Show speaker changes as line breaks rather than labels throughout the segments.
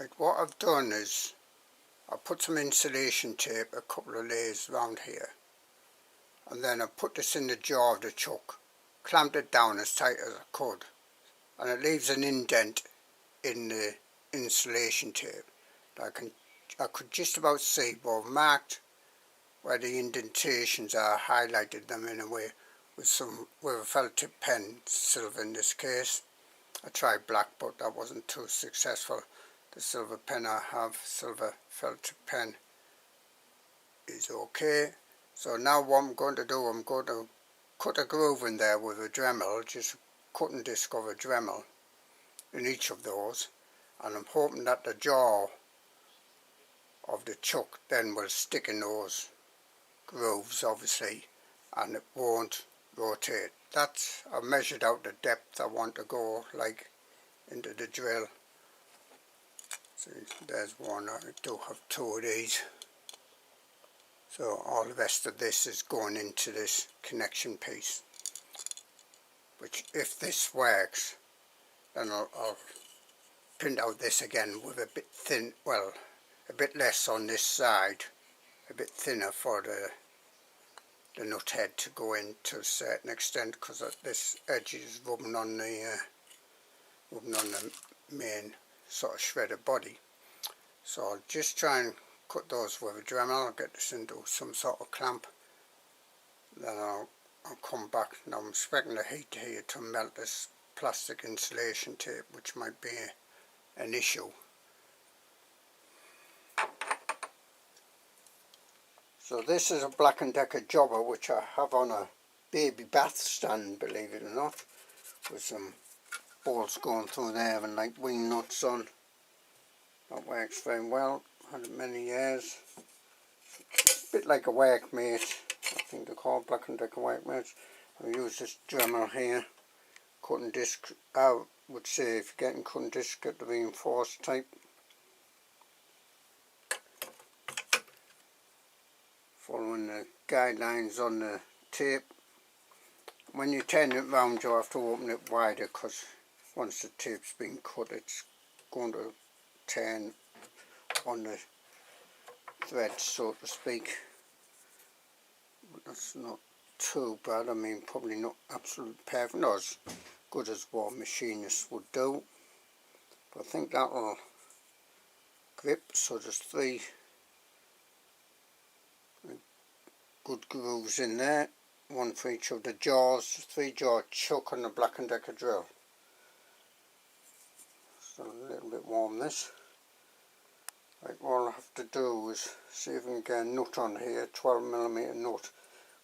Right, what I've done is I put some insulation tape, a couple of layers around here, and then I put this in the jaw of the chuck, clamped it down as tight as I could, and it leaves an indent in the insulation tape. I could just about see, but I've marked where the indentations are, highlighted them in a way with a felt tip pen, silver in this case. I tried black but that wasn't too successful. The silver pen I have, silver felt tip pen, is okay. So now what I'm going to do, I'm going to cut a groove in there with a Dremel, just cutting disc of a Dremel in each of those, and I'm hoping that the jaw of the chuck then will stick in those grooves obviously, and it won't rotate. That's, I've measured out the depth I want to go, like into the drill. See, there's one. I do have two of these, so all the rest of this is going into this connection piece, which if this works then I'll print out this again with a bit thin, well, a bit less on this side, a bit thinner for the nut head to go in to a certain extent, because this edge is rubbing on the main sort of shredded body. So I'll just try and cut those with a Dremel. I'll get this into some sort of clamp, then I'll come back. Now I'm expecting the heat here to melt this plastic insulation tape, which might be an issue. So this is a Black & Decker jobber which I have on a baby bath stand, believe it or not, with some bolts going through there and like wing nuts on. That works very well, had it many years. A bit like a workmate, I think they're called Black & Decker workmates. I use this Dremel here, cutting disc. I would say if you're getting cutting disc, get the reinforced type. Following the guidelines on the tape. When you turn it round you have to open it wider, because once the tape's been cut it's going to turn on the thread, so to speak. But that's not too bad. I mean, probably not absolutely perfect, not as good as what machinists would do, but I think that'll grip. So there's 3 good grooves in there, one for each of the jaws, 3-jaw chuck on the Black & Decker drill. So a little bit warm this. Right, what I'll have to do is see if I can get a nut on here, 12mm nut,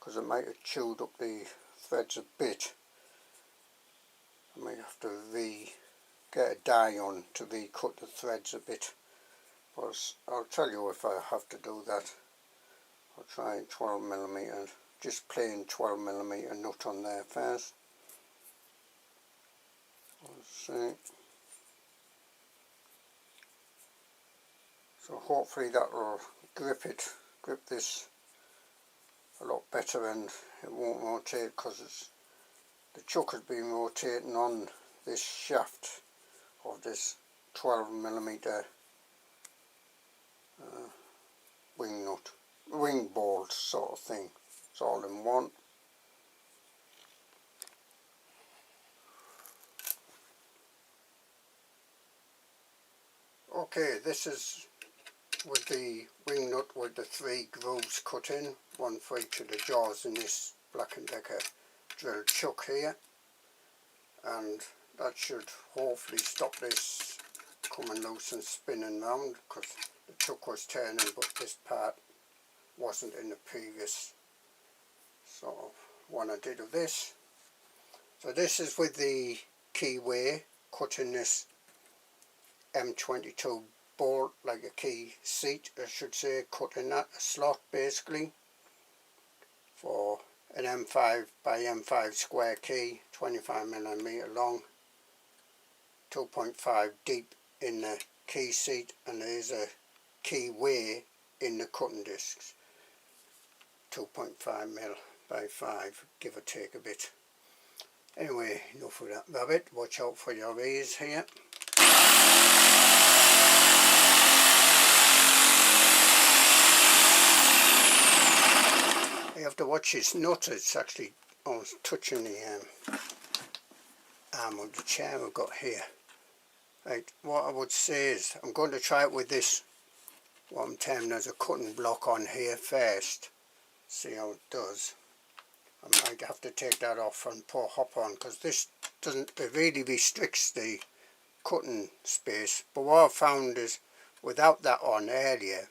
because I might have chewed up the threads a bit. I might have to get a die on to recut the threads a bit, but I'll tell you if I have to do that. I'll try 12mm, just plain 12mm nut on there first. Let's see. So hopefully that will grip this a lot better, and it won't rotate, because the chuck has been rotating on this shaft of this 12mm wing bolt sort of thing. It's all in one. Okay, this is with the wing nut with the 3 grooves cut in, one for each of the jaws in this Black & Decker drill chuck here, and that should hopefully stop this coming loose and spinning round, because the chuck was turning but this part wasn't in the previous sort of one I did of this. So this is with the Keyway, cutting this M22 bolt like a key seat, I should say, cutting that, a slot basically, for an M5 by M5 square key, 25mm long, 2.5 deep in the key seat, and there is a Keyway in the cutting discs, 2.5mm by 5, give or take a bit. Anyway, enough of that rabbit. Watch out for your ears here. watch his nut. It's actually almost touching the arm of the chair we've got here. Right, what I would say is I'm going to try it with this, what I'm terming as a cutting block on here first. See how it does. I might have to take that off and put a hop on, because this doesn't, it really restricts the cutting space. But what I've found is without that on earlier,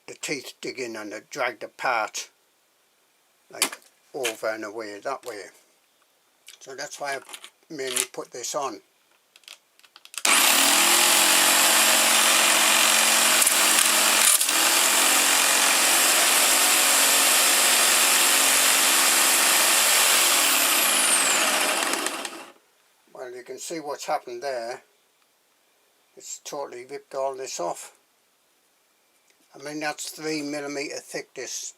the teeth dig in and they drag the part like over and away that way. So that's why I mainly put this on. Well, you can see what's happened there. It's totally ripped all this off. I mean, that's 3mm thick, this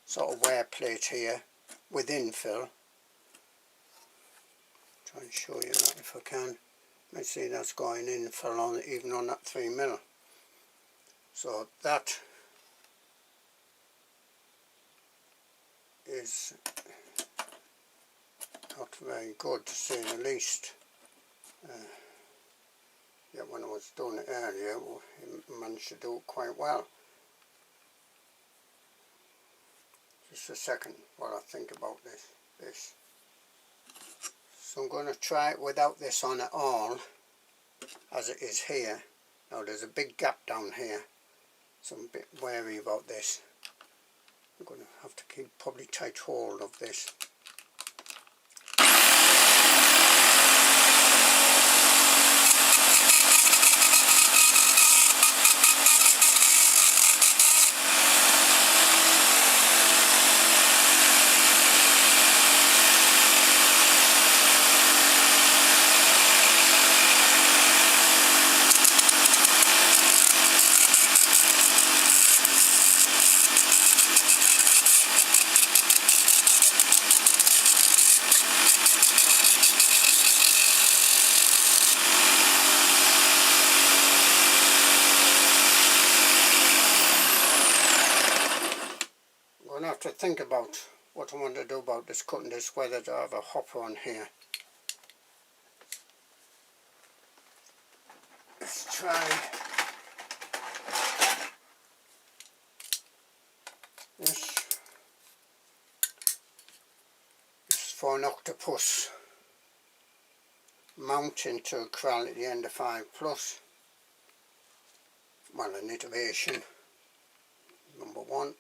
sort of wear plate here with infill. Try and show you that if I can. Let's see, that's going infill on even on that 3mm. So that is not very good, to say the least. Yeah, when I was doing it earlier, I managed to do it quite well. Just a second while I think about this. So I'm going to try it without this on at all, as it is here. Now there's a big gap down here, so I'm a bit wary about this. I'm going to have to keep probably tight hold of this. I have to think about what I want to do about this, cutting this, whether to have a hopper on here. Let's try this. This is for an octopus mounting to a corral at the end of 5 plus. Well, an iteration number 1.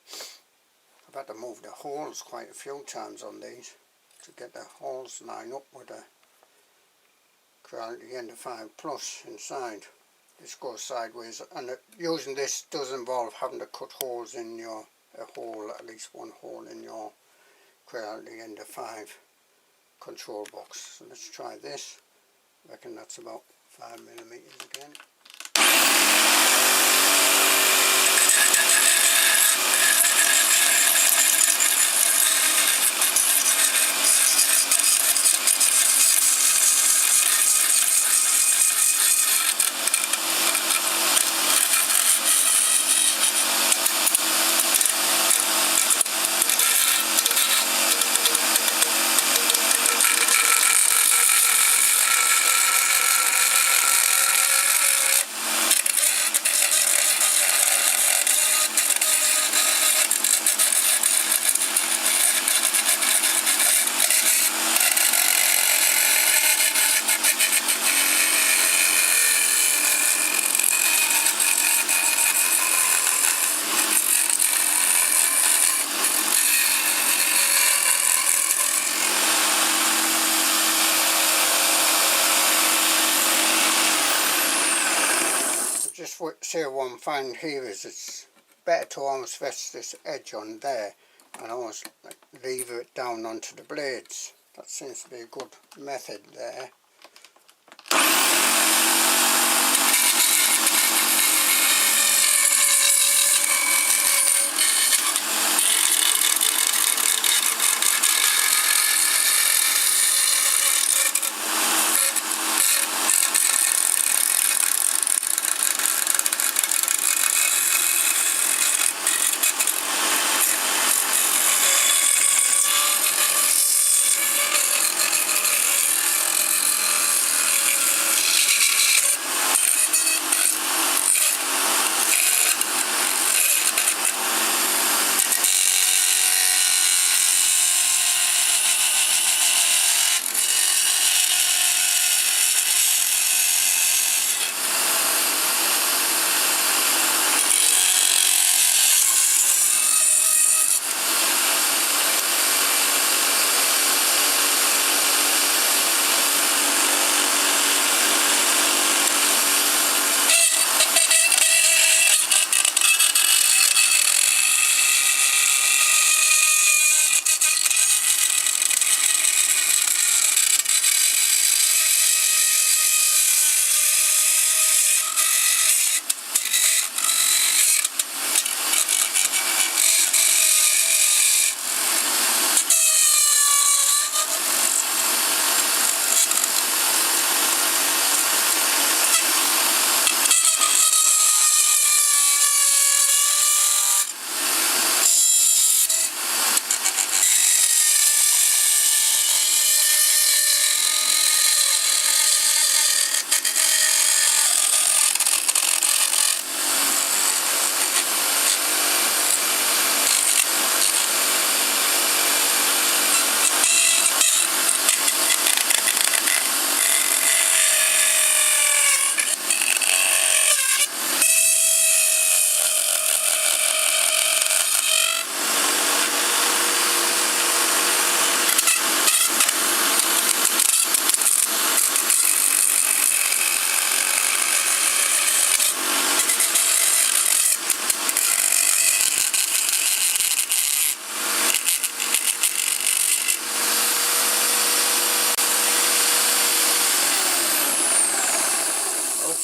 I've had to move the holes quite a few times on these to get the holes lined up with the corral at the end of 5 plus inside. This goes sideways, and using this does involve having to cut holes in your at least one hole in your corral at the end of 5 control box. So let's try this. I reckon that's about 5mm again. See what I'm finding here is it's better to almost rest this edge on there and almost like lever it down onto the blades. That seems to be a good method there.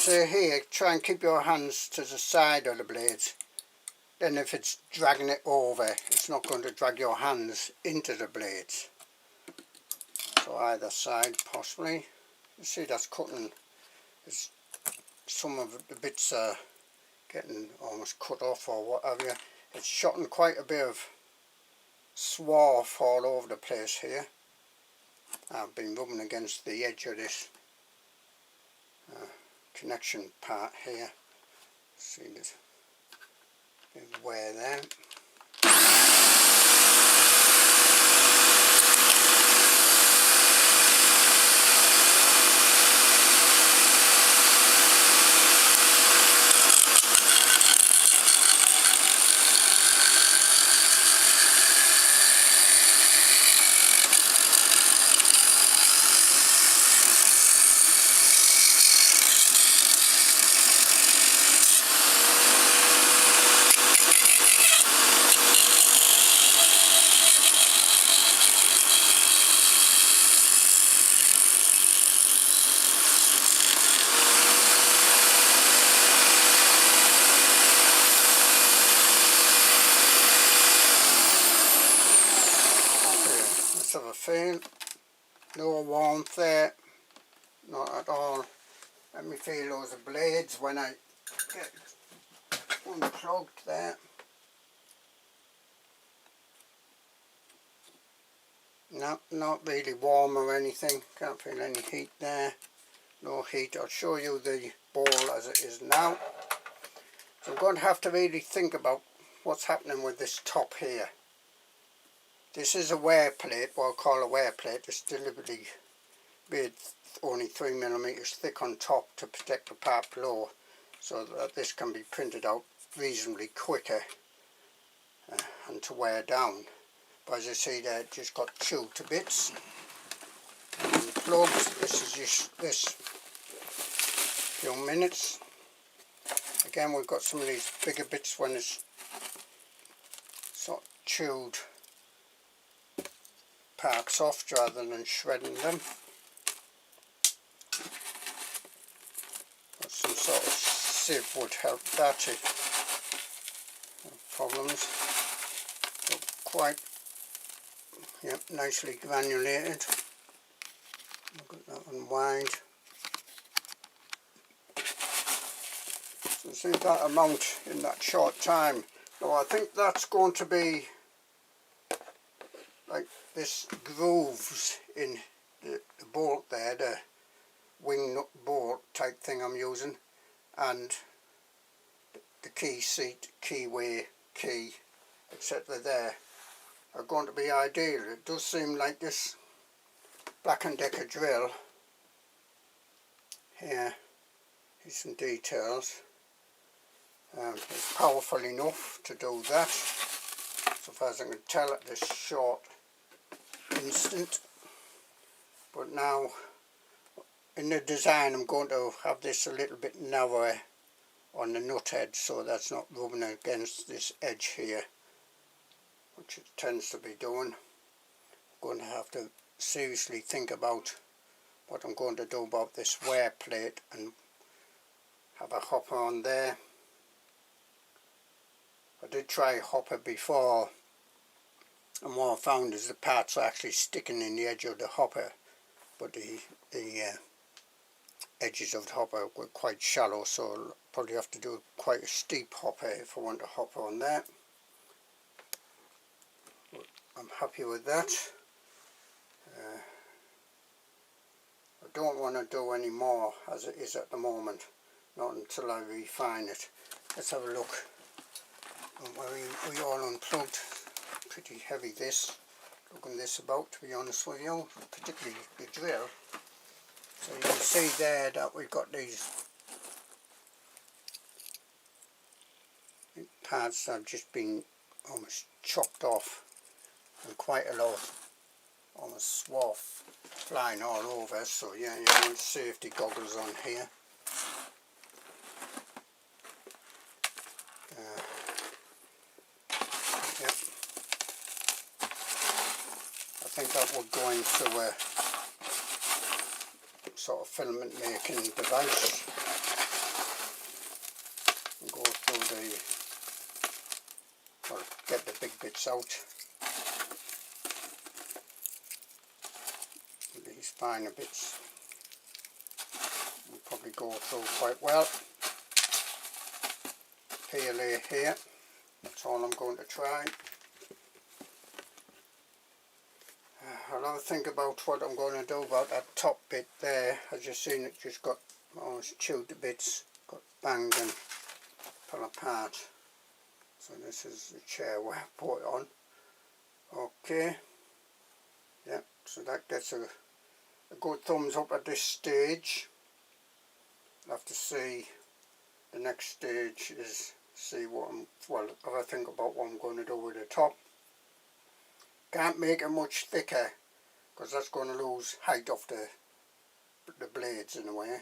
So here, try and keep your hands to the side of the blades. Then if it's dragging it over, it's not going to drag your hands into the blades. So either side possibly. You see that's cutting, some of the bits are getting almost cut off or whatever. It's shotting quite a bit of swarf all over the place here. I've been rubbing against the edge of this connection part here. See this big wear there. Of a feel, no warmth there, not at all. Let me feel those blades when I get unplugged there. No, not really warm or anything, can't feel any heat there, no heat. I'll show you the ball as it is now. So I'm going to have to really think about what's happening with this top here. This is a wear plate, what I call a wear plate. It's deliberately made only 3mm thick on top to protect the part below, so that this can be printed out reasonably quicker and to wear down. But as you see there, it just got chewed to bits and plugged. This is just this few minutes. Again, we've got some of these bigger bits when it's sort of chewed parts off rather than shredding them. But some sort of sieve would help that if problems. But quite, yep, nicely granulated. Look at that one wide. So see that amount in that short time. Now I think that's going to be like this grooves in the bolt there, the wing nut bolt type thing I'm using, and the Keyseat, Keyway key, etc. there are going to be ideal. It does seem like this Black & Decker drill here, here's some details. It's powerful enough to do that, so far as I can tell at this short instant. But now in the design I'm going to have this a little bit narrower on the nut head, so that's not rubbing against this edge here, which it tends to be doing. I'm going to have to seriously think about what I'm going to do about this wear plate and have hopper on there. I did try hopper before, and what I found is the parts are actually sticking in the edge of the hopper, but the edges of the hopper were quite shallow, so I'll probably have to do quite a steep hopper if I want a hopper on there. But I'm happy with that. I don't want to do any more as it is at the moment, not until I refine it. Let's have a look. We all unplugged. Pretty heavy this, looking this about, to be honest with you, particularly the drill. So you can see there that we've got these parts that have just been almost chopped off, and quite a lot, almost swath flying all over. So yeah, you want safety goggles on here. Yep. I think that would go into a sort of filament making device and go through the, well, get the big bits out. These finer bits will probably go through quite well. PLA here, that's all I'm going to try. I'll have a think about what I'm going to do about that top bit there. As you've seen, it just got almost chewed to bits, got banged and fell apart. So this is the chair where I put it on. Okay, yeah, so that gets a good thumbs up at this stage. I'll have to see, the next stage is see what have a think about what I'm going to do with the top. Can't make it much thicker because that's going to lose height off the blades in a way.